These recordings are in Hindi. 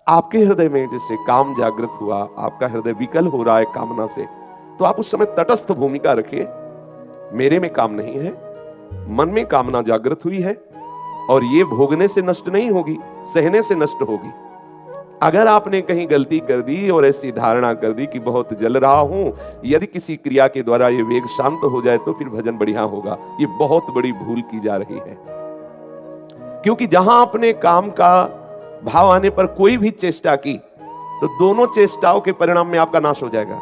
आपके हृदय में जैसे काम जागृत हुआ, आपका हृदय विकल हो रहा है कामना से, तो आप उस समय तटस्थ भूमिका रखिए। मेरे में काम नहीं है, मन में कामना जागृत हुई है और ये भोगने से नष्ट नहीं होगी, सहने से नष्ट होगी। अगर आपने कहीं गलती कर दी और ऐसी धारणा कर दी कि बहुत जल रहा हूं, यदि किसी क्रिया के द्वारा ये वेग शांत हो जाए तो फिर भजन बढ़िया होगा, ये बहुत बड़ी भूल की जा रही है। क्योंकि जहां आपने काम का भाव आने पर कोई भी चेष्टा की तो दोनों चेष्टाओं के परिणाम में आपका नाश हो जाएगा।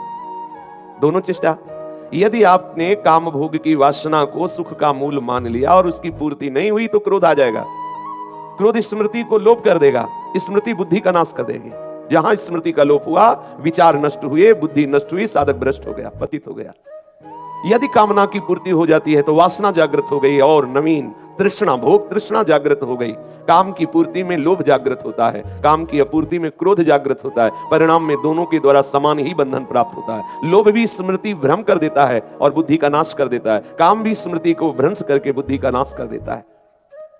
दोनों चेष्टा, यदि आपने काम भोग की वासना को सुख का मूल मान लिया और उसकी पूर्ति नहीं हुई तो क्रोध आ जाएगा। क्रोध स्मृति को लोप कर देगा, स्मृति बुद्धि का नाश कर देगी। जहां स्मृति का लोप हुआ, विचार नष्ट हुए, बुद्धि नष्ट हुई, साधक भ्रष्ट हो गया, पतित हो गया। यदि कामना की पूर्ति हो जाती है तो वासना जागृत हो गई और नवीन तृष्णा, भोग तृष्णा जागृत हो गई। काम की पूर्ति में लोभ जागृत होता है, काम की अपूर्ति में क्रोध जागृत होता है। परिणाम में दोनों के द्वारा समान ही बंधन प्राप्त होता है। लोभ भी स्मृति भ्रम कर देता है और बुद्धि का नाश कर देता है, काम भी स्मृति को भ्रंश करके बुद्धि का नाश कर देता है।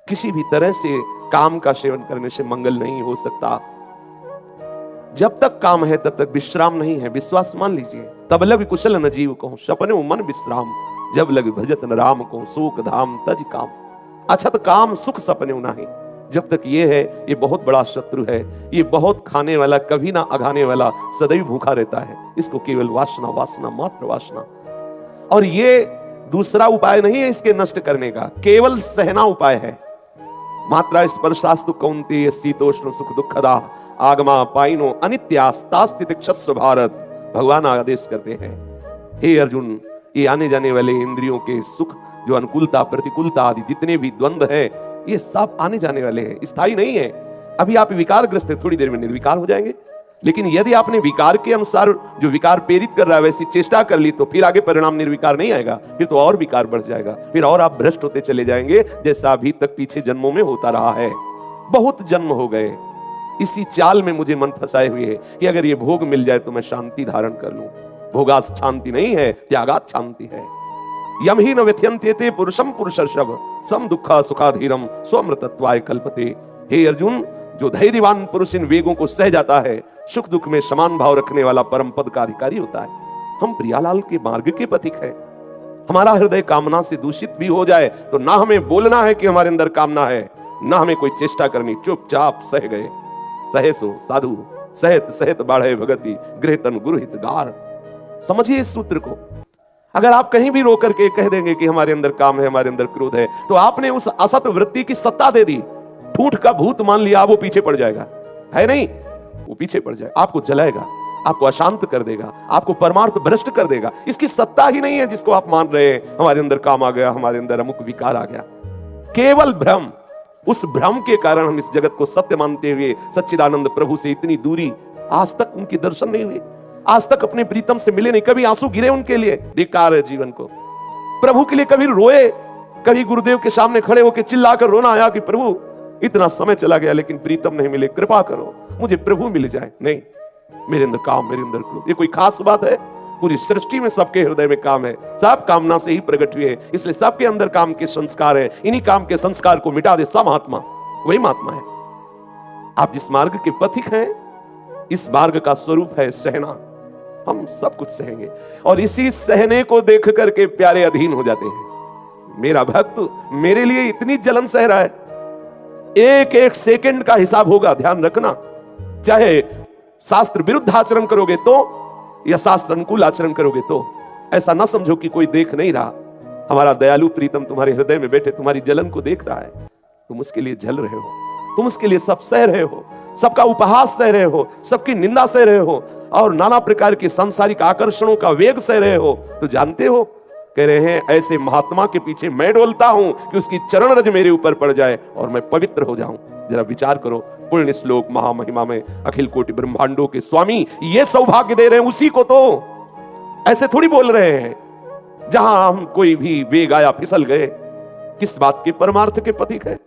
किसी भी तरह से काम का सेवन करने से मंगल नहीं हो सकता। जब तक काम है तब तक विश्राम नहीं है, विश्वास मान लीजिए। तब लग कुशल न जीव को, सपने मन विश्राम, जब लग भजत न राम को, शोक धाम तज काम। अच्छा तो काम सुख सपने नहीं, जब तक ये है, ये बहुत बड़ा शत्रु है। ये बहुत खाने वाला, कभी ना अघाने वाला, सदैव भूखा रहता है। इसको केवल वासना, वासना मात्र वासना। और ये दूसरा उपाय नहीं है इसके नष्ट करने का, केवल सहना उपाय है। मात्रा स्पर्शास्तु कौन्तेय शीतोष्ण सुख दुखदा आगमा पाइनो अनित्यास्तास्तितिक्षस्व भारत। भगवान आदेश करते हैं, हे अर्जुन, ये आने जाने वाले इंद्रियों के सुख, जो अनुकूलता प्रतिकूलता आदि जितने भी द्वंद्व है, ये सब आने जाने वाले हैं, स्थायी नहीं है। अभी आप विकारग्रस्त है, थोड़ी देर में निर्विकार हो जाएंगे। लेकिन यदि आपने विकार के अनुसार जो विकार प्रेरित कर रहा है वैसी चेष्टा कर ली तो फिर आगे परिणाम निर्विकार नहीं आएगा, फिर तो और विकार बढ़ जाएगा, फिर और आप भ्रष्ट होते चले जाएंगे, जैसा अभी तक पीछे जन्मों में होता रहा है। बहुत जन्म हो गए इसी चाल में मुझे मन फंसाए हुए है कि अगर ये भोग मिल जाए तो मैं शांति धारण कर लूं। भोगात शांति नहीं है, त्यागात शांति है। यम ही न व्यथयन्ते पुरुषम पुरुषर्षभ सम दुखा सुखाधीरम स्वमृतत्वाय कल्पते। हे अर्जुन, जो धैर्यवान पुरुष इन वेगों को सह जाता है, सुख दुख में समान भाव रखने वाला परम पद का अधिकारी होता है। हम प्रियालाल के मार्ग के पथिक है। हमारा हृदय कामना से दूषित भी हो जाए तो ना हमें बोलना है कि हमारे अंदर कामना है, ना हमें कोई चेष्टा करनी, चुपचाप सह गए। सहे सो साधु सहत सहत बाढ़े भगति गृहतन गुरुहित गार। समझिए इस सूत्र को। अगर आप कहीं भी रोकर के कह देंगे कि हमारे अंदर काम है, हमारे अंदर क्रोध है, तो आपने उस असत वृत्ति की सत्ता दे दी। ठूठ का भूत मान लिया, वो पीछे पड़ जाएगा, है नहीं, वो पीछे पड़ जाएगा, आपको जलाएगा, आपको अशांत कर देगा, आपको परमार्थ भ्रष्ट कर देगा। इसकी सत्ता ही नहीं है जिसको आप मान रहे हैं हमारे अंदर काम आ गया, हमारे अंदर अमुक विकार आ गया। केवल भ्रम। उस भ्रम के कारण हम इस जगत को सत्य मानते हुए सच्चिदानंद प्रभु से इतनी दूरी, आज तक उनके दर्शन नहीं हुए, आज तक अपने प्रीतम से मिले नहीं, कभी आंसू गिरे उनके लिए, धिक्कार है जीवन को। प्रभु के लिए कभी रोए, कभी गुरुदेव के सामने खड़े होकर चिल्लाकर रोना आया कि प्रभु इतना समय चला गया लेकिन प्रीतम नहीं मिले, कृपा करो मुझे प्रभु मिल जाए। नहीं, मेरे अंदर काम, मेरे अंदर क्रोध, ये कोई खास बात है? पूरी सृष्टि में सबके हृदय में काम है, सब कामना से ही प्रकट हुए, इसलिए सबके अंदर काम के संस्कार है। इन्हीं काम के संस्कार को मिटा दे सब महात्मा, वही महात्मा है। आप जिस मार्ग के पथिक हैं, इस मार्ग का स्वरूप है सहना। हम सब कुछ सहेंगे और इसी सहने को देख करके प्यारे अधीन हो जाते हैं। मेरा भक्त मेरे लिए इतनी जलन सह रहा है, एक एक सेकंड का हिसाब होगा, ध्यान रखना। चाहे शास्त्र विरुद्ध आचरण करोगे तो या शास्त्र अनुकूल आचरण करोगे तो, ऐसा ना समझो कि कोई देख नहीं रहा। हमारा दयालु प्रीतम तुम्हारे हृदय में बैठे तुम्हारी जलन को देख रहा है। तुम उसके लिए जल रहे हो, तुम उसके लिए सब सह रहे हो, सबका उपहास सह रहे हो, सबकी निंदा सह रहे हो और नाना प्रकार के सांसारिक आकर्षणों का वेग सह रहे हो। तो जानते हो, कह रहे हैं ऐसे महात्मा के पीछे मैं डोलता हूं कि उसकी चरण रज मेरे ऊपर पड़ जाए और मैं पवित्र हो जाऊं। जरा विचार करो, पुण्य श्लोक महामहिमा में अखिल कोटि ब्रह्मांडों के स्वामी ये सौभाग्य दे रहे हैं उसी को, तो ऐसे थोड़ी बोल रहे हैं। जहां हम कोई भी वेग आया फिसल गए, किस बात के परमार्थ के पथिक है?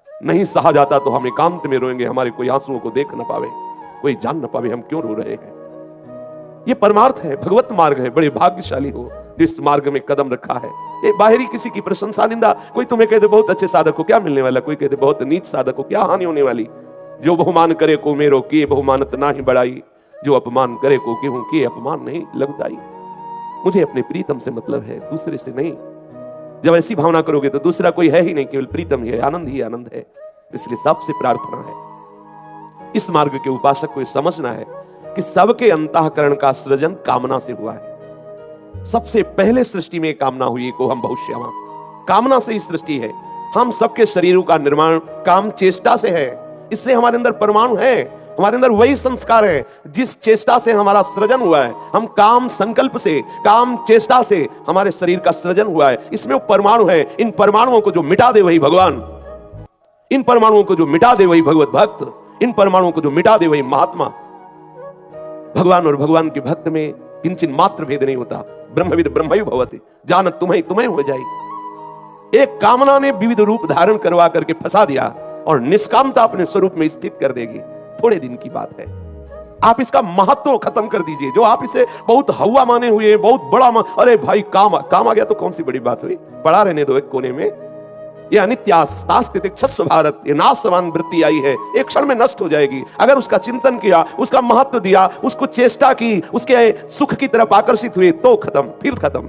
नहीं सहा जाता तो हम एकांत में रोएंगे, हमारे कोई आंसुओं को देख न पावे, कोई जान न पावे हम क्यों रो रहे हैं। ये परमार्थ है, भगवत मार्ग है। बड़े भाग्यशाली हो जिस मार्ग में कदम रखा है। ये बाहरी किसी की प्रशंसा निंदा, कोई तुम्हें कहते बहुत अच्छे साधक हो, क्या मिलने वाला? कोई कहते बहुत नीच साधक हो, क्या हानि होने वाली? जो बहुमान करे को मेरो किए बहुमानत ना ही बढ़ाई, जो अपमान करे को केहूं किए अपमान नहीं लगदाई। मुझे अपने प्रीतम से मतलब है, दूसरे से नहीं। जब ऐसी भावना करोगे तो दूसरा कोई है ही नहीं, केवल प्रीतम ही आनंद है। इसलिए सबसे प्रार्थना है, इस मार्ग के उपासक को समझना है कि सबके अंतःकरण का सृजन कामना से हुआ है। सबसे पहले सृष्टि में कामना हुई, को हम भविष्यवान, कामना से ही सृष्टि है। हम सबके शरीरों का निर्माण काम चेष्टा से है, इसलिए हमारे अंदर परमाणु है, हमारे अंदर वही संस्कार है जिस चेष्टा से हमारा सृजन हुआ है। हम काम संकल्प से, काम चेष्टा से हमारे शरीर का सृजन हुआ है, इसमें वो परमाणु है। इन परमाणुओं को जो मिटा दे वही भगवान, इन परमाणुओं को जो मिटा दे वही भगवत भक्त, इन परमाणुओं को जो मिटा दे वही महात्मा। भगवान और भगवान के भक्त में किंचिन मात्र भेद नहीं होता। ब्रह्मविद ब्रह्मैव भवति, जानत तुम्हें तुम्हें हो जाए। एक कामना ने विविध रूप धारण करवा करके फंसा दिया और निष्कामता अपने स्वरूप में स्थित कर देगी। थोड़े दिन की बात है, आप इसका महत्व खत्म कर दीजिए। जो आप इसे बहुत हवा माने हुए, बहुत बड़ा अरे भाई काम आ गया तो कौन सी बड़ी बात हुई, पड़ा रहने दो एक कोने में। ये अनित्यास्तितिक्षस्व भारत, ये नाशवान वृत्ति आई है, एक क्षण में नष्ट हो जाएगी। अगर उसका चिंतन किया, उसका महत्व दिया, उसको चेष्टा की, उसके सुख की तरफ आकर्षित हुए तो खत्म,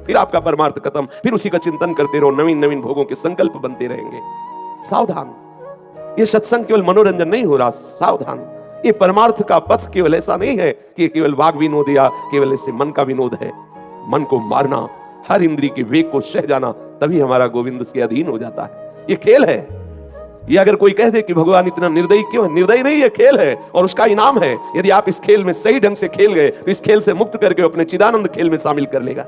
फिर आपका परमार्थ खत्म। फिर उसी का चिंतन करते रहो, नवीन नवीन भोगों के संकल्प बनते रहेंगे। सावधान, ये सत्संग केवल मनोरंजन नहीं हो रहा, सावधान। ये परमार्थ का पथ केवल ऐसा नहीं है कि केवल वाग विनोद या केवल इससे मन का विनोद है। मन को मारना, हर इंद्रिय के वेग को सह जाना, तभी हमारा गोविंद उसके अधीन हो जाता है। ये खेल है। ये अगर कोई कह दे कि भगवान इतना निर्दयी क्यों है, निर्दयी नहीं, ये खेल है और उसका इनाम है। यदि आप इस खेल में सही ढंग से खेल गए तो इस खेल से मुक्त करके अपने चिदानंद खेल में शामिल कर लेगा।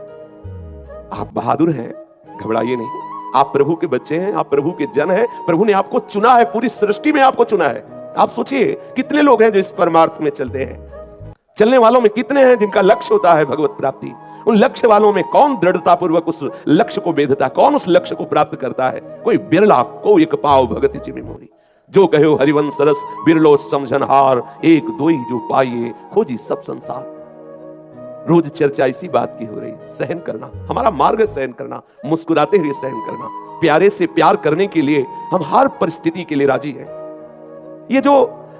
आप बहादुर हैं, घबराइए नहीं। आप प्रभु के बच्चे हैं, आप प्रभु के जन हैं। प्रभु ने आपको चुना है, पूरी सृष्टि में आपको चुना है। आप सोचिए कितने लोग हैं जो इस परमार्थ में चलते हैं। चलने वालों में कितने हैं जिनका लक्ष्य होता है भगवत प्राप्ति। उन लक्ष्य वालों में कौन दृढ़ता पूर्वक उस लक्ष्य को बेधता, कौन उस लक्ष्य को प्राप्त करता है। कोई बिरला, को एक पाव भगति चिमि मोरी, जो कहो हरिवंश रस बिरलो समझनहार, एक दोई जो पाइए खोजी सब संसार। रोज चर्चा इसी बात की हो रही, सहन करना, हमारा मार्ग सहन करना, मुस्कुराते हुए सहन करना। प्यारे से प्यार करने के लिए हम हर परिस्थिति के लिए राजी हैं। ये जो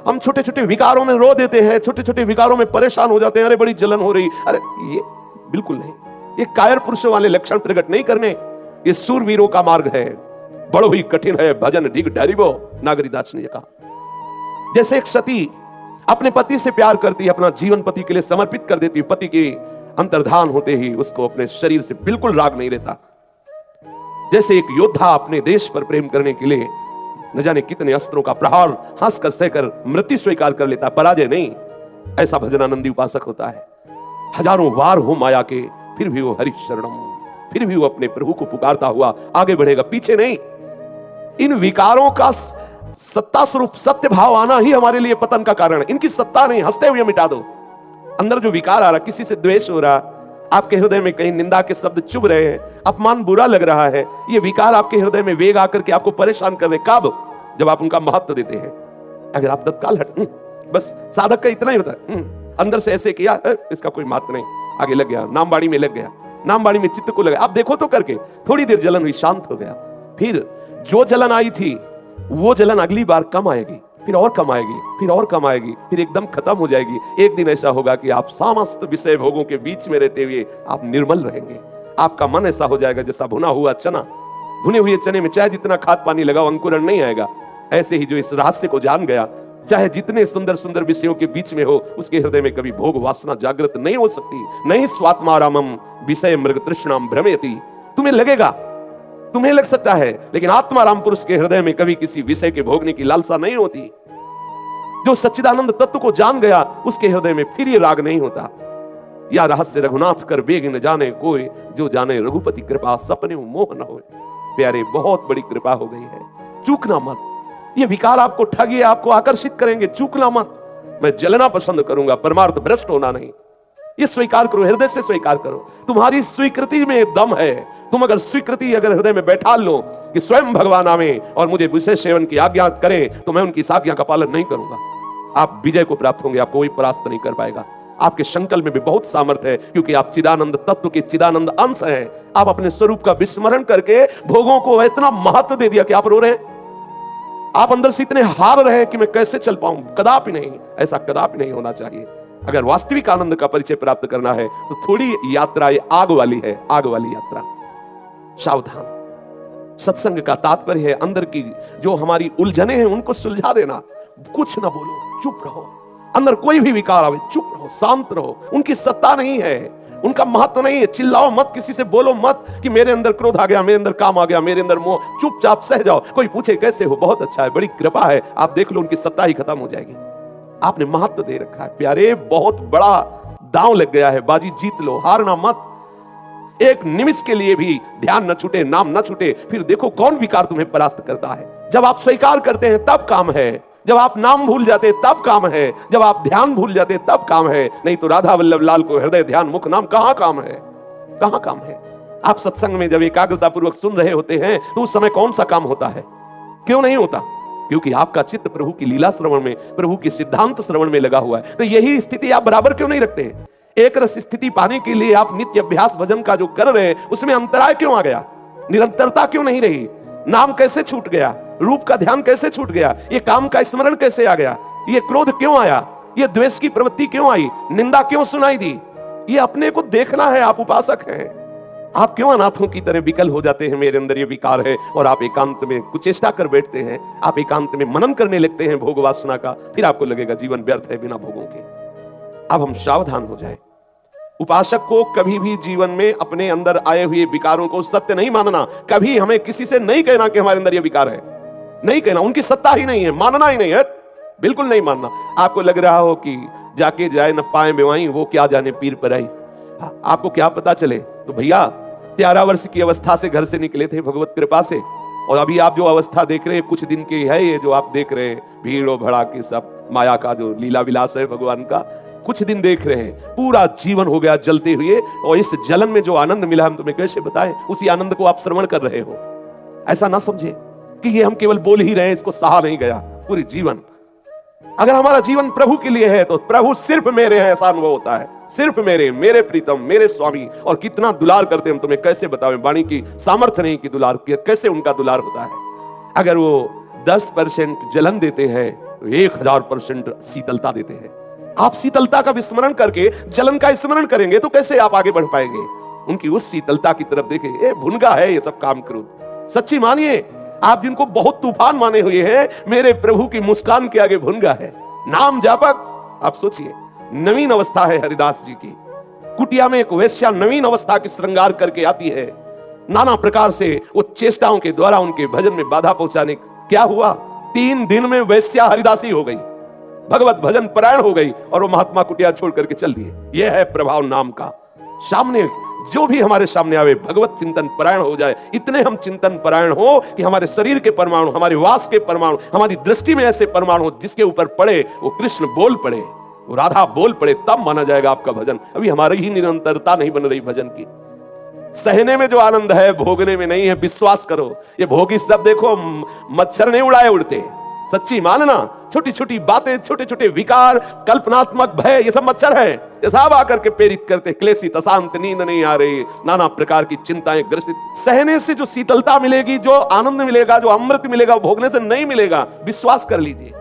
हम छोटे छोटे विकारों में रो देते हैं, छोटे छोटे विकारों में परेशान हो जाते हैं, अरे बड़ी जलन हो रही, अरे ये बिल्कुल नहीं। ये कायर पुरुषों वाले लक्षण प्रकट नहीं करने, ये सूरवीरों का मार्ग है। बड़ो ही कठिन है भजन ढिग डरिबो, नागरीदास ने कहा। जैसे एक सती अपने पति से प्यार करती है, अपना जीवन पति के लिए समर्पित कर देती है, पति के अंतर्धान होते ही उसको अपने शरीर से बिल्कुल राग नहीं रहता। जैसे एक योद्धा अपने देश पर प्रेम करने के लिए न जाने कितने अस्त्रों का प्रहार हंसकर सहकर मृत्यु स्वीकार कर लेता, पराजय नहीं। ऐसा भजनानंदी उपासक होता है। हजारों वार हो माया के, फिर भी वो हरि शरणम, फिर भी वो अपने प्रभु को पुकारता हुआ आगे बढ़ेगा, पीछे नहीं। इन विकारों का सत्ता स्वरूप सत्य भाव आना ही हमारे लिए पतन का कारण है। इनकी सत्ता नहीं, हंसते हुए मिटा दो। अंदर जो विकार आ रहा, किसी से द्वेष हो रहा, आपके हृदय में कहीं निंदा के शब्द चुभ रहे हैं, अपमान बुरा लग रहा है, ये विकार आपके हृदय में वेग आकर के आपको परेशान कर रहे, कब? जब आप उनका महत्व देते हैं। अगर आप तत्काल हट, बस साधक का इतना ही होता है, अंदर से ऐसे किया, इसका कोई महत्व नहीं, आगे लग गया, नामबाड़ी में लग गया, नामबाड़ी में चित्त को लगा। आप देखो तो करके, थोड़ी देर जलन हुई, शांत हो गया। फिर जो जलन आई थी वो जलन अगली बार कम आएगी, फिर और कम आएगी, फिर और कम आएगी, फिर एकदम खत्म हो जाएगी। एक दिन ऐसा होगा कि आप समस्त विषय भोगों के बीच में रहते हुए आप निर्मल रहेंगे। आपका मन ऐसा हो जाएगा जैसा भुना हुआ चना, भुने हुए चने में चाहे जितना खाद पानी लगाओ अंकुरण नहीं आएगा। ऐसे ही जो इस रहस्य को जान गया, चाहे जितने सुंदर सुंदर विषयों के बीच में हो, उसके हृदय में कभी भोग वासना जागृत नहीं हो सकती। नहीं स्वात्मारामम विषय मृग तृष्णाम भ्रमेति। तुम्हें लगेगा, तुम्हें लग सकता है, लेकिन आत्माराम पुरुष के हृदय में कभी किसी विषय के भोगने की लालसा नहीं होती। जो सच्चिदानंद तत्व को जान गया, उसके हृदय में फिर ये राग नहीं होता। या रहस्य रघुनाथ कर बेग न जाने कोई, जो जाने रघुपति कृपा सपने मोह न होए। प्यारे, बहुत बड़ी कृपा हो गई है, चूकना मत। ये विकार आपको ठगिए, आपको आकर्षित करेंगे, चूकना मत। मैं जलना पसंद करूंगा, परमार्थ भ्रष्ट होना नहीं। ये स्वीकार करो, हृदय से स्वीकार करो। तुम्हारी स्वीकृति में दम है। तुम अगर स्वीकृति अगर हृदय में बैठा लो कि स्वयं भगवान आवे और मुझे विशेष सेवन की आज्ञा करें, तो मैं उनकी इस आज्ञा का पालन नहीं करूंगा, आप विजय को प्राप्त होंगे, आपको कोई परास्त नहीं कर पाएगा। आपके संकल्प में भी बहुत सामर्थ्य है, क्योंकि आप चिदानंद तत्व के चिदानंद अंश हैं। आप अपने स्वरूप का विस्मरण करके भोगों को इतना महत्व दे दिया कि आप रो रहे हैं। आप अंदर से इतने हार रहे हैं कि मैं कैसे चल पाऊं, कदापि नहीं, ऐसा कदापि नहीं होना चाहिए। अगर वास्तविक आनंद का परिचय प्राप्त करना है तो थोड़ी यात्रा ये आग वाली है, आग वाली यात्रा। सावधान। सत्संग का तात्पर्य है अंदर की जो हमारी उलझने हैं उनको सुलझा देना। कुछ ना बोलो, चुप रहो। अंदर कोई भी विकार आवे, चुप रहो, शांत रहो। उनकी सत्ता नहीं है, उनका महत्व नहीं है। चिल्लाओ मत, किसी से बोलो मत कि मेरे अंदर क्रोध आ गया, मेरे अंदर काम आ गया, मेरे अंदर मोह। चुपचाप सह जाओ। कोई पूछे कैसे हो, बहुत अच्छा है, बड़ी कृपा है, आप देख लो, उनकी सत्ता ही खत्म हो जाएगी। आपने महत्व दे रखा है प्यारे, बहुत बड़ा दांव लग गया है, बाजी जीत लो, हारना मत। एक निमिष के लिए भी ध्यान न छूटे, नाम न छूटे, फिर देखो कौन विकार तुम्हें परास्त करता है। जब आप स्वीकार करते हैं तब काम है, जब आप नाम भूल जाते तब काम है, जब आप ध्यान भूल जाते तब काम है। नहीं तो राधा वल्लभ लाल को हृदय ध्यान मुख नाम कहां काम है, कहां काम है। आप सत्संग में जब एकाग्रता पूर्वक सुन रहे होते हैं तो उस समय कौन सा काम होता है, क्यों नहीं होता? क्योंकि आपका चित्त प्रभु की लीला श्रवण में, प्रभु की सिद्धांत श्रवण में लगा हुआ है। तो यही स्थिति आप बराबर क्यों नहीं रखते? एक रस स्थिति पाने के लिए आप नित्य अभ्यास भजन का जो कर रहे हैं उसमें अंतराय क्यों आ गया, निरंतरता क्यों नहीं रही? नाम कैसे छूट गया, रूप का ध्यान कैसे छूट गया, ये काम का स्मरण कैसे आ गया, ये क्रोध क्यों आया, ये द्वेष की प्रवृत्ति क्यों आई, निंदा क्यों सुनाई दी? ये अपने को देखना है। आप उपासक हैं, आप क्यों अनाथों की तरह विकल हो जाते हैं? मेरे अंदर ये विकार है, और आप एकांत में कुचेष्टा कर बैठते हैं, आप एकांत में मनन करने लगते हैं भोग वासना का, फिर आपको लगेगा जीवन व्यर्थ है बिना भोगों के। अब हम सावधान हो जाए। उपासक को कभी भी जीवन में अपने अंदर आए हुए विकारों को सत्य नहीं मानना। कभी हमें किसी से नहीं कहना कि हमारे अंदर ये विकार है, नहीं कहना, उनकी सत्ता ही नहीं है, मानना ही नहीं है, बिल्कुल नहीं मानना। आपको लग रहा हो कि जाके जाए न पाए बेवाई, वो क्या जाने पीर पर आई, आपको क्या पता चले। तो भैया 13 वर्ष की अवस्था से घर से निकले थे भगवत कृपा से, और अभी आप जो अवस्था देख रहे हैं कुछ दिन की है। ये जो आप देख रहे हैं भीड़ भड़ा के सब माया का जो लीला विलास है भगवान का, कुछ दिन देख रहे हैं, पूरा जीवन हो गया जलते हुए। और इस जलन में जो आनंद मिला हम तुम्हें कैसे बताएं, उसी आनंद को आप श्रवण कर रहे हो। ऐसा ना समझे कि ये हम केवल बोल ही रहे हैं, इसको सहा नहीं गया पूरी जीवन। अगर हमारा जीवन प्रभु के लिए है तो प्रभु सिर्फ मेरे हैं, ऐसा अनुभव होता है। सिर्फ मेरे, मेरे प्रीतम, मेरे स्वामी। और कितना दुलार करते हम तुम्हें कैसे बतावें, वाणी की सामर्थ्य नहीं कि दुलार कैसे उनका दुलार होता है। अगर वो 10% जलन देते हैं तो 1000% शीतलता देते हैं। आप शीतलता का विस्मरण करके जलन का स्मरण करेंगे तो कैसे आप आगे बढ़ पाएंगे? उनकी उस शीतलता की तरफ देखें, ये भुनगा है ये सब काम क्रोध। सच्ची मानिए, आप जिनको बहुत तूफान माने हुए हैं, मेरे प्रभु की मुस्कान के आगे भुनगा है। नाम जापक, आप सोचिए, नवीन अवस्था है हरिदास जी की। कुटिया में एक वेश्या नवीन अवस्था की श्रृंगार करके आती है, नाना प्रकार से वो चेष्टाओं के द्वारा उनके भजन में बाधा पहुंचाने। क्या हुआ? 3 दिन में वेश्या हरिदासी हो गई, भगवत भजन परायण हो गई, और वो महात्मा कुटिया छोड़ करके चल दिए। यह है प्रभाव नाम का। सामने जो भी हमारे सामने आवे भगवत चिंतन परायण हो जाए। इतने हम चिंतन परायण हो कि हमारे शरीर के परमाणु, हमारे वास के परमाणु, हमारी दृष्टि में ऐसे परमाणु हो जिसके ऊपर पड़े वो कृष्ण बोल पड़े, वो राधा बोल पड़े, तब माना जाएगा आपका भजन। अभी हमारी ही निरंतरता नहीं बन रही भजन की। सहने में जो आनंद है भोगने में नहीं है, विश्वास करो। ये भोगी सब देखो मच्छर नहीं उड़ाए उड़ते, सच्ची मानना। छोटी छोटी बातें, छोटे छोटे विकार, कल्पनात्मक भय, ये सब मच्छर है। ये सब आकर के प्रेरित करते, क्लेशित, अशांत, नींद नहीं आ रही, नाना प्रकार की चिंताएं ग्रसित। सहने से जो शीतलता मिलेगी, जो आनंद मिलेगा, जो अमृत मिलेगा, वो भोगने से नहीं मिलेगा, विश्वास कर लीजिए।